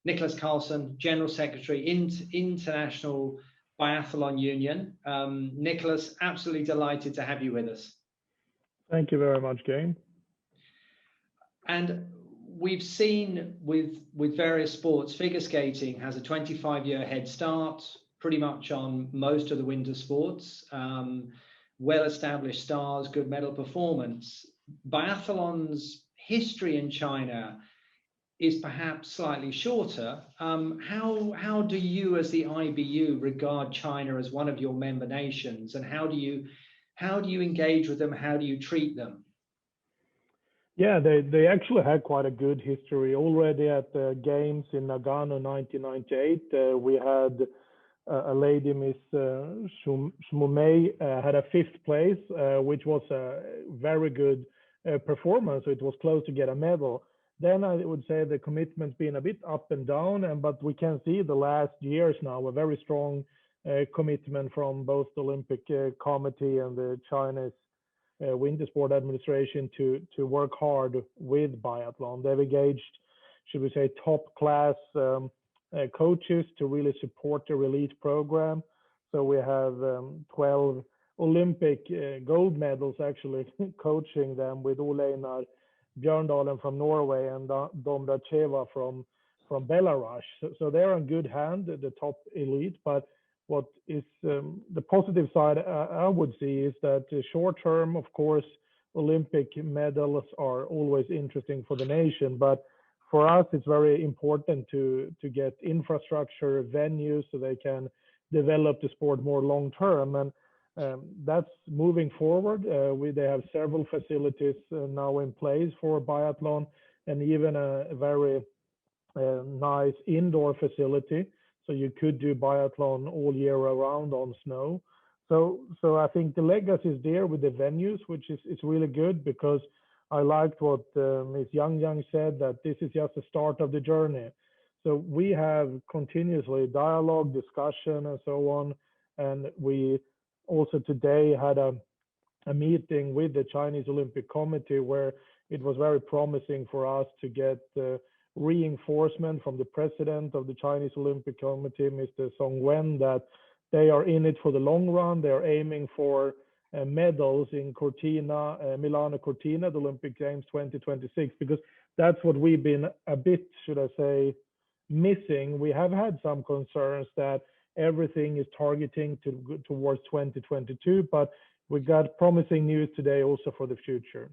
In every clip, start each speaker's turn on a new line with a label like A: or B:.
A: Niklas Carlsson, General Secretary, International Biathlon Union. Niklas, absolutely delighted to have you with us.
B: Thank you very much, Jane.
A: And we've seen with various sports, figure skating has a 25-year head start, pretty much on most of the winter sports. Well-established stars, good medal performance. Biathlon's history in China is perhaps slightly shorter. How do you, as the IBU, regard China as one of your member nations, and how do you engage with them? How do you treat them?
B: Yeah, they actually had quite a good history already at the games in Nagano 1998. We had a lady, Miss Shmumei, had a fifth place, which was a very good performance. So it was close to get a medal. Then I would say the commitment's been a bit up and down, but we can see the last years now a very strong commitment from both the Olympic Committee and the Chinese Winter Sport Administration to work hard with biathlon. They've engaged, should we say, top class coaches to really support their elite program. So we have 12 Olympic gold medals actually coaching them, with Ole-Einar Bjørndalen from Norway and Domracheva from Belarus. So they're in good hand, the top elite. But what is the positive side I would see is that short term, of course, Olympic medals are always interesting for the nation, but for us, it's very important to get infrastructure, venues, so they can develop the sport more long term, and that's moving forward. They have several facilities now in place for biathlon, and even a very nice indoor facility, so you could do biathlon all year around on snow. So I think the legacy is there with the venues, which is really good, because I liked what Ms. Yang said, that this is just the start of the journey. So we have continuously dialogue, discussion, and so on. And we also today had a meeting with the Chinese Olympic Committee, where it was very promising for us to get reinforcement from the president of the Chinese Olympic Committee, Mr. Song Wen, that they are in it for the long run. They are aiming for medals in Cortina, Milano Cortina, the Olympic Games 2026, because that's what we've been a bit, should I say, missing. We have had some concerns that everything is targeting towards 2022, but we got promising news today also for the future.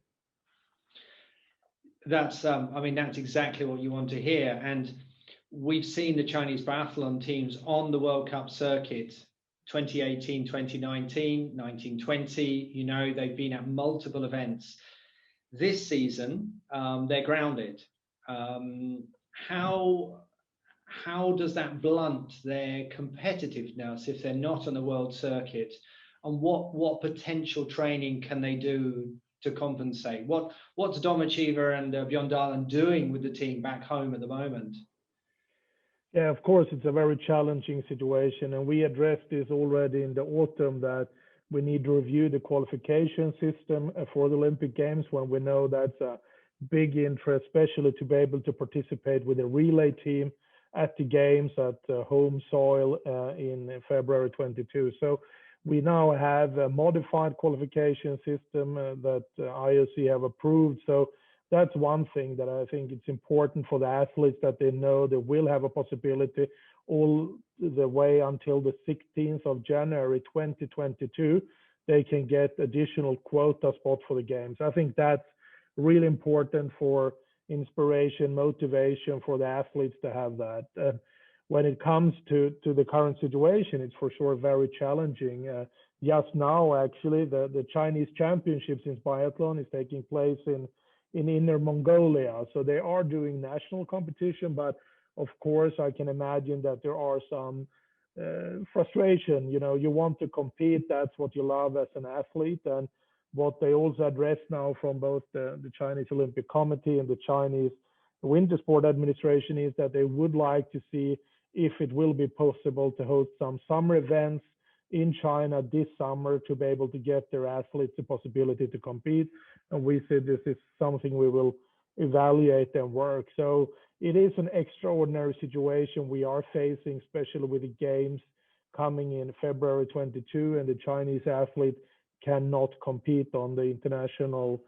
A: That's, that's exactly what you want to hear. And we've seen the Chinese biathlon teams on the World Cup circuit, 2018, 2019, 1920, they've been at multiple events. This season, they're grounded. How does that blunt their competitiveness if they're not on the world circuit? And what potential training can they do to compensate? What's Domracheva and Bjørndalen doing with the team back home at the moment?
B: Yeah, of course, it's a very challenging situation, and we addressed this already in the autumn, that we need to review the qualification system for the Olympic Games, when we know that's a big interest, especially to be able to participate with a relay team at the Games at home soil in February 22. So we now have a modified qualification system that IOC have approved. So that's one thing that I think it's important for the athletes, that they know they will have a possibility all the way until the 16th of January 2022. They can get additional quota spot for the Games. I think that's really important for inspiration, motivation for the athletes to have that. When it comes to the current situation, it's for sure very challenging. Just now, actually, the Chinese championships in biathlon is taking place in Inner Mongolia. So they are doing national competition, but of course, I can imagine that there are some frustration. You want to compete, that's what you love as an athlete. And what they also address now from both the Chinese Olympic Committee and the Chinese Winter Sport Administration is that they would like to see if it will be possible to host some summer events in China this summer to be able to get their athletes the possibility to compete. And we said this is something we will evaluate and work. So it is an extraordinary situation we are facing, especially with the games coming in February 22, and the Chinese athlete cannot compete on the international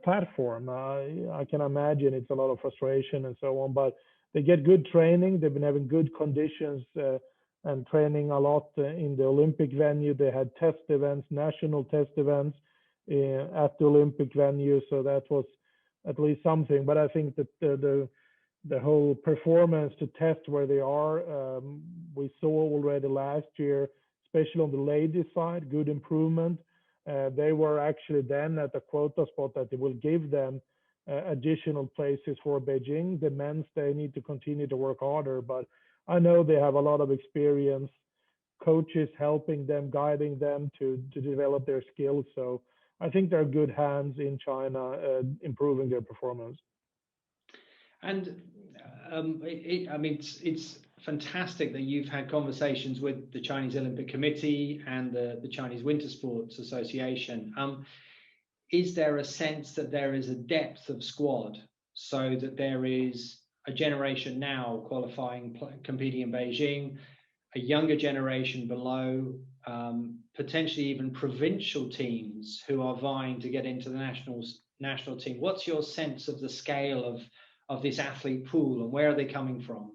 B: platform. I can imagine it's a lot of frustration and so on, but they get good training. They've been having good conditions and training a lot in the Olympic venue. They had test events, national test events at the Olympic venue, so that was at least something. But I think that the whole performance to test where they are, we saw already last year, especially on the ladies side, good improvement. They were actually then at the quota spot that they will give them additional places for Beijing. The men's, they need to continue to work harder, but I know they have a lot of experience, coaches helping them, guiding them to develop their skills. So I think they're good hands in China, improving their performance.
A: And I mean, it's fantastic that you've had conversations with the Chinese Olympic Committee and the Chinese Winter Sports Association. Is there a sense that there is a depth of squad, so that there is a generation now qualifying, competing in Beijing, a younger generation below, potentially even provincial teams who are vying to get into the national team? What's your sense of the scale of this athlete pool, and where are they coming from?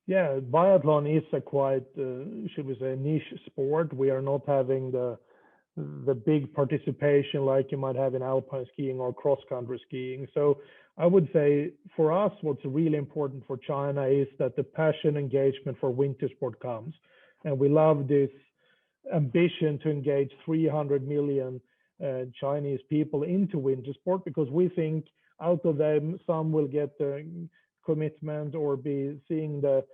B: Yeah, biathlon is a quite, should we say, niche sport. We are not having the big participation like you might have in alpine skiing or cross country skiing. So I would say for us, what's really important for China is that the passion engagement for winter sport comes. And we love this ambition to engage 300 million Chinese people into winter sport, because we think out of them, some will get the commitment or be seeing the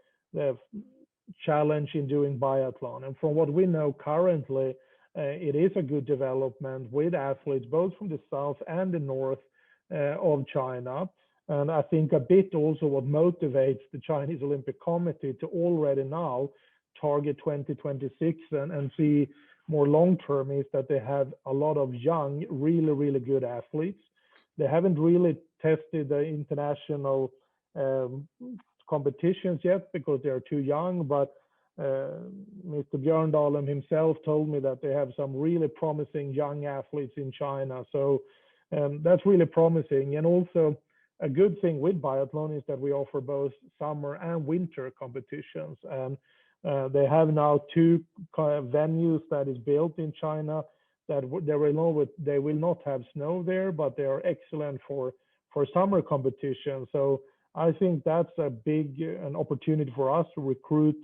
B: challenge in doing biathlon. And from what we know currently, it is a good development with athletes both from the south and the north of China. And I think a bit also what motivates the Chinese Olympic Committee to already now target 2026 and see more long term is that they have a lot of young, really, really good athletes. They haven't really tested the international competitions yet because they are too young, but Mr. Björndalen himself told me that they have some really promising young athletes in China. So that's really promising. And also a good thing with biathlon is that we offer both summer and winter competitions. And they have now two venues that is built in China that they will not have snow there, but they are excellent for summer competition. So I think that's a big an opportunity for us to recruit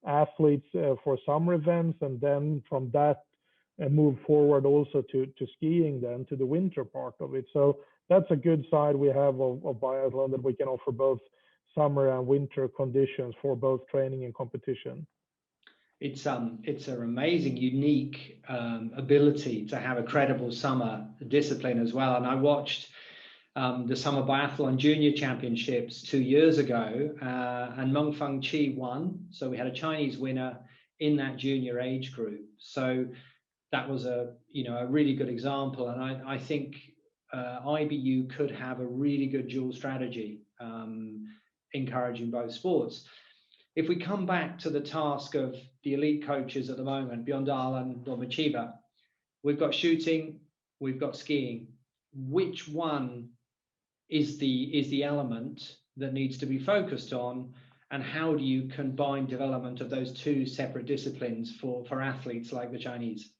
B: athletes for summer events, and then from that move forward also to skiing, then to the winter part of it. So that's a good side we have of biathlon, that we can offer both summer and winter conditions for both training and competition.
A: It's an amazing, unique ability to have a credible summer discipline as well. And I watched the Summer Biathlon Junior Championships 2 years ago, and Mengfeng Qi won. So we had a Chinese winner in that junior age group. So that was a really good example. And I think IBU could have a really good dual strategy, encouraging both sports. If we come back to the task of the elite coaches at the moment, Björndalen, Domachiba, we've got shooting, we've got skiing. Which one is the element that needs to be focused on, and how do you combine development of those two separate disciplines for athletes like the Chinese?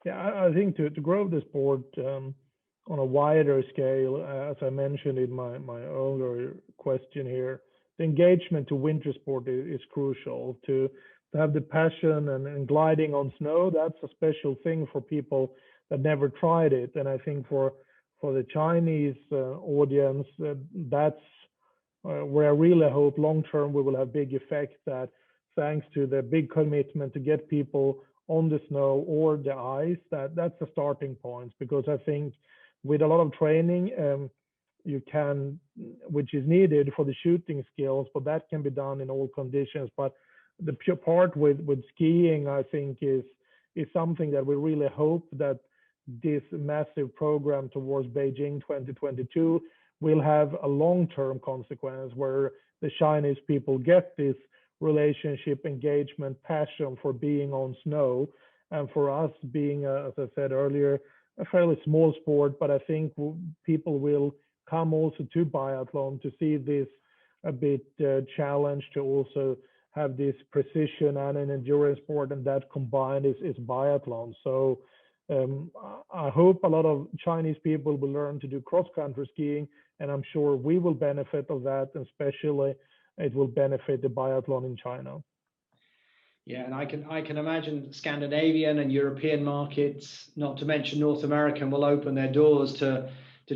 B: Yeah, I think to grow the sport on a wider scale, as I mentioned in my earlier question here, the engagement to winter sport is crucial. To have the passion and gliding on snow, that's a special thing for people that never tried it. And I think for the Chinese audience, that's where I really hope long term we will have big effect, that thanks to the big commitment to get people on the snow or the ice, that's the starting point. Because I think with a lot of training, you can, which is needed for the shooting skills, but that can be done in all conditions. But the pure part with skiing, I think, is something that we really hope that this massive program towards Beijing 2022 will have a long-term consequence where the Chinese people get this relationship, engagement, passion for being on snow. And for us being, as I said earlier, a fairly small sport, but I think people will come also to biathlon to see this a bit challenge, to also have this precision and an endurance sport, and that combined is biathlon. So I hope a lot of Chinese people will learn to do cross-country skiing, and I'm sure we will benefit of that, and especially it will benefit the biathlon in China.
A: Yeah, and I can imagine Scandinavian and European markets, not to mention North American, will open their doors to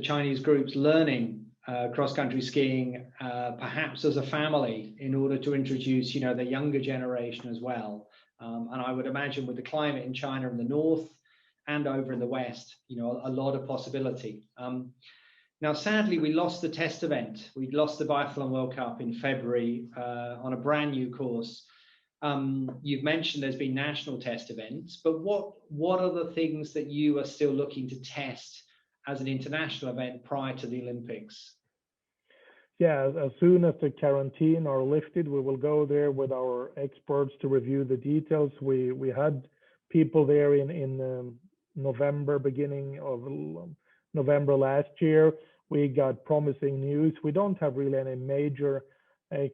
A: Chinese groups learning cross-country skiing, perhaps as a family, in order to introduce, the younger generation as well. And I would imagine with the climate in China in the north and over in the west, a lot of possibility. Now, sadly, we lost the test event. We lost the Biathlon World Cup in February on a brand new course. You've mentioned there's been national test events, but what are the things that you are still looking to test as an international event prior to the Olympics?
B: Yeah, as soon as the quarantine are lifted, we will go there with our experts to review the details. We had people there in November, beginning of November last year. We got promising news. We don't have really any major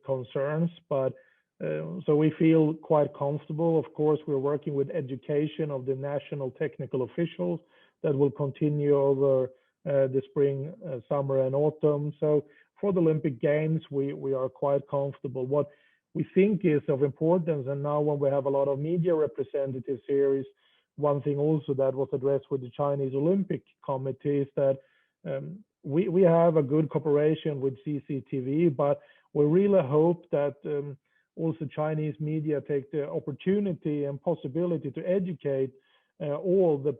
B: concerns, but so we feel quite comfortable. Of course, we're working with education of the national technical officials that will continue over the spring, summer, and autumn. So for the Olympic Games, we are quite comfortable. What we think is of importance, and now when we have a lot of media representatives here, is one thing also that was addressed with the Chinese Olympic Committee is that we have a good cooperation with CCTV, but we really hope that also Chinese media take the opportunity and possibility to educate all the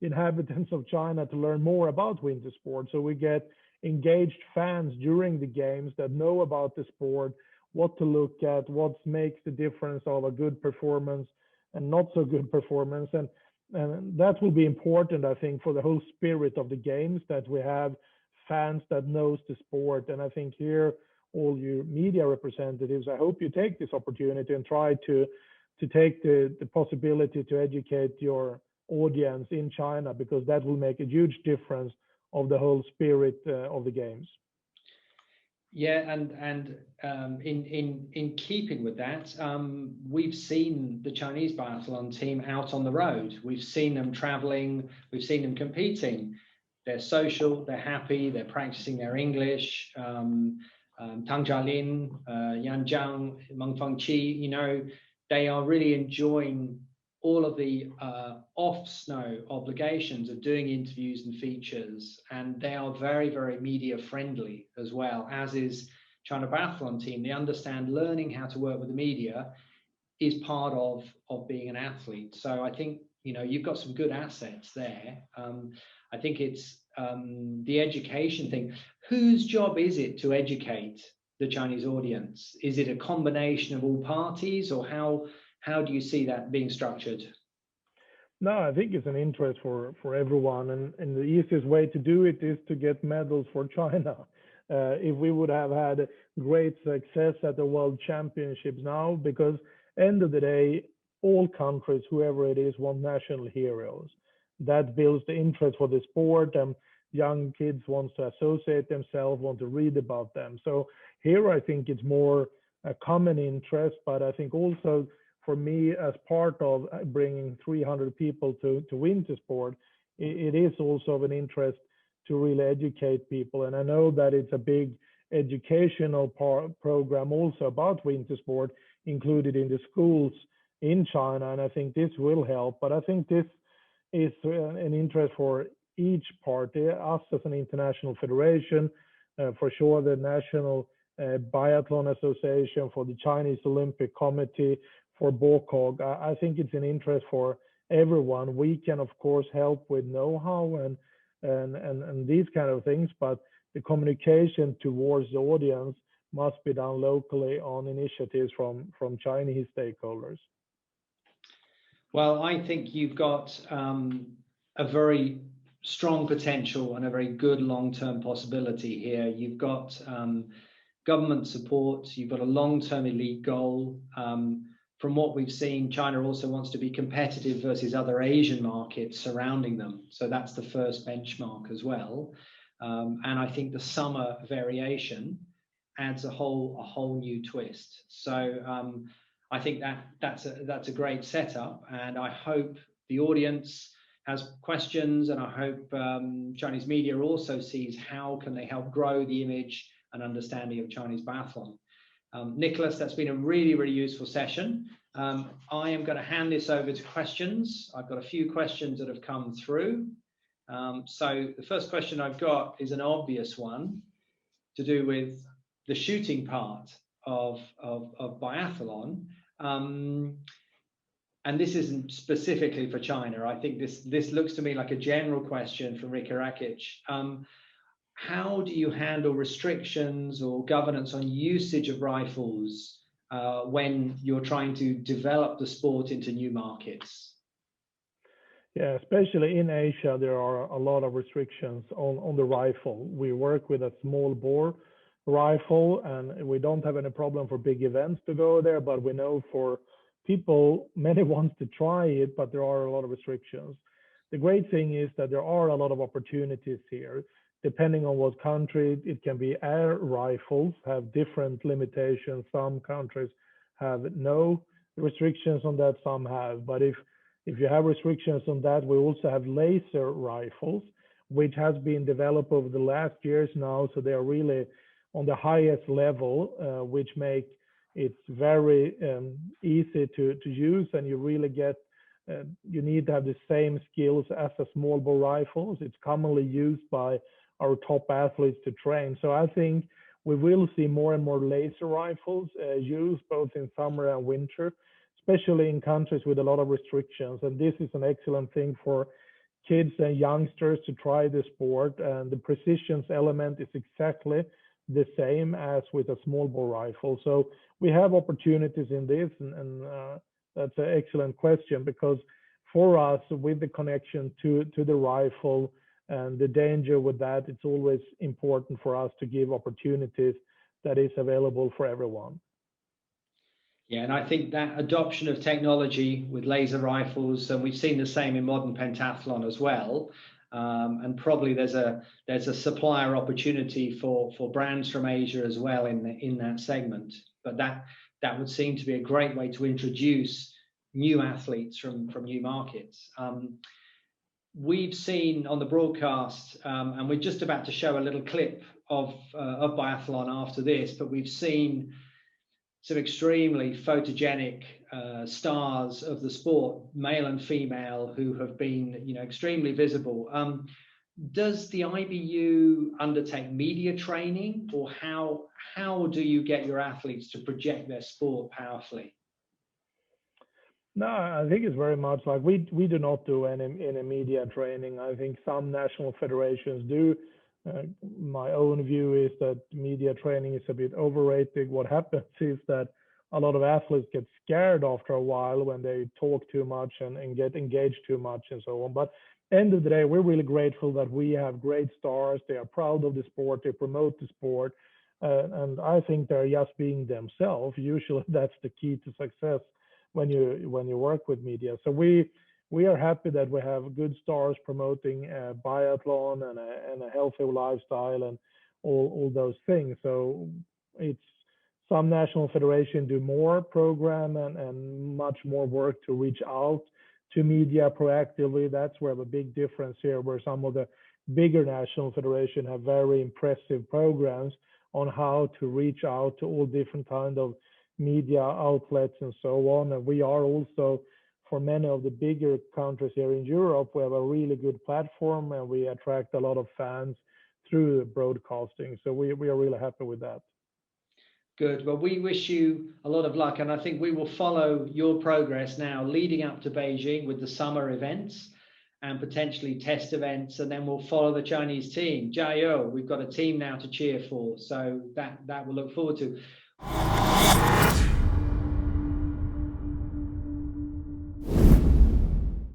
B: inhabitants of China to learn more about winter sports. So we get engaged fans during the games that know about the sport, what to look at, what makes the difference of a good performance and not so good performance. And that will be important, I think, for the whole spirit of the games, that we have fans that knows the sport. And I think here, all you media representatives, I hope you take this opportunity and try to take the possibility to educate your audience in China, because that will make a huge difference of the whole spirit of the games.
A: Yeah, and in keeping with that, we've seen the Chinese biathlon team out on the road. We've seen them traveling. We've seen them competing. They're social. They're happy. They're practicing their English. Tang Jialin, Yan Zhang, Meng Fengqi, they are really enjoying all of the off-snow obligations of doing interviews and features, and they are very, very media friendly as well, as is China Biathlon team. They understand learning how to work with the media is part of being an athlete. So I think, you've got some good assets there. I think it's the education thing. Whose job is it to educate the Chinese audience? Is it a combination of all parties, or how do you see that being structured?
B: No, I think it's an interest for everyone, and the easiest way to do it is to get medals for China. If we would have had great success at the World Championships now, because end of the day, all countries, whoever it is, want national heroes. That builds the interest for the sport, and young kids want to associate themselves, want to read about them. So here I think it's more a common interest, but I think also for me, as part of bringing 300 people to winter sport, it is also of an interest to really educate people. And I know that it's a big educational program also about winter sport included in the schools in China, and I think this will help. But I think this is an interest for each party, us as an international federation, for sure the National Biathlon Association, for the Chinese Olympic Committee, for BOCOG. I think it's an interest for everyone. We can, of course, help with know-how and these kind of things, but the communication towards the audience must be done locally on initiatives from Chinese stakeholders.
A: Well, I think you've got a very strong potential and a very good long-term possibility here. You've got government support, you've got a long-term elite goal. From what we've seen, China also wants to be competitive versus other Asian markets surrounding them. So that's the first benchmark as well. And I think the summer variation adds a whole new twist. So I think that's a great setup, and I hope the audience has questions, and I hope Chinese media also sees how can they help grow the image and understanding of Chinese biathlon. Niklas, that's been a really, really useful session. I am going to hand this over to questions. I've got a few questions that have come through. So the first question I've got is an obvious one to do with the shooting part of biathlon. And this isn't specifically for China. I think this looks to me like a general question from Rika Rakic. How do you handle restrictions or governance on usage of rifles when you're trying to develop the sport into new markets?
B: Yeah, especially in Asia, there are a lot of restrictions on the rifle. We work with a small bore rifle, and we don't have any problem for big events to go there, but we know for people, many wants to try it, but there are a lot of restrictions. The great thing is that there are a lot of opportunities here. Depending on what country, it can be air rifles, have different limitations. Some countries have no restrictions on that, some have. But if you have restrictions on that, we also have laser rifles, which has been developed over the last years now. So they are really on the highest level, which make it very easy to use, and you really get, you need to have the same skills as a small bore rifles. It's commonly used by our top athletes to train. So I think we will see more and more laser rifles used both in summer and winter, especially in countries with a lot of restrictions. And this is an excellent thing for kids and youngsters to try the sport. And the precision element is exactly the same as with a small bore rifle. So we have opportunities in this, and that's an excellent question, because for us, with the connection to the rifle and the danger with that, it's always important for us to give opportunities that is available for everyone.
A: Yeah, and I think that adoption of technology with laser rifles, and we've seen the same in modern pentathlon as well. And probably there's a supplier opportunity for brands from Asia as well in that segment. But that would seem to be a great way to introduce new athletes from new markets. We've seen on the broadcast, and we're just about to show a little clip of biathlon after this, but we've seen some extremely photogenic stars of the sport, male and female, who have been, extremely visible. Does the IBU undertake media training, or how do you get your athletes to project their sport powerfully?
B: No, I think it's very much like we do not do any media training. I think some national federations do. My own view is that media training is a bit overrated. What happens is that a lot of athletes get scared after a while when they talk too much and get engaged too much and so on. But end of the day, we're really grateful that we have great stars. They are proud of the sport. They promote the sport. And I think they're just being themselves. Usually that's the key to success when you work with media. So we are happy that we have good stars promoting biathlon and a healthy lifestyle and all those things. So it's some national federation do more program and much more work to reach out to media proactively. That's where the big difference here, where some of the bigger national federation have very impressive programs on how to reach out to all different kind of media outlets and so on. And we are also, for many of the bigger countries here in Europe, we have a really good platform, and we attract a lot of fans through broadcasting. So we are really happy with that.
A: Good. Well, we wish you a lot of luck, and I think we will follow your progress now leading up to Beijing with the summer events and potentially test events, and then we'll follow the Chinese team. Jiao, we've got a team now to cheer for, so that we'll look forward to.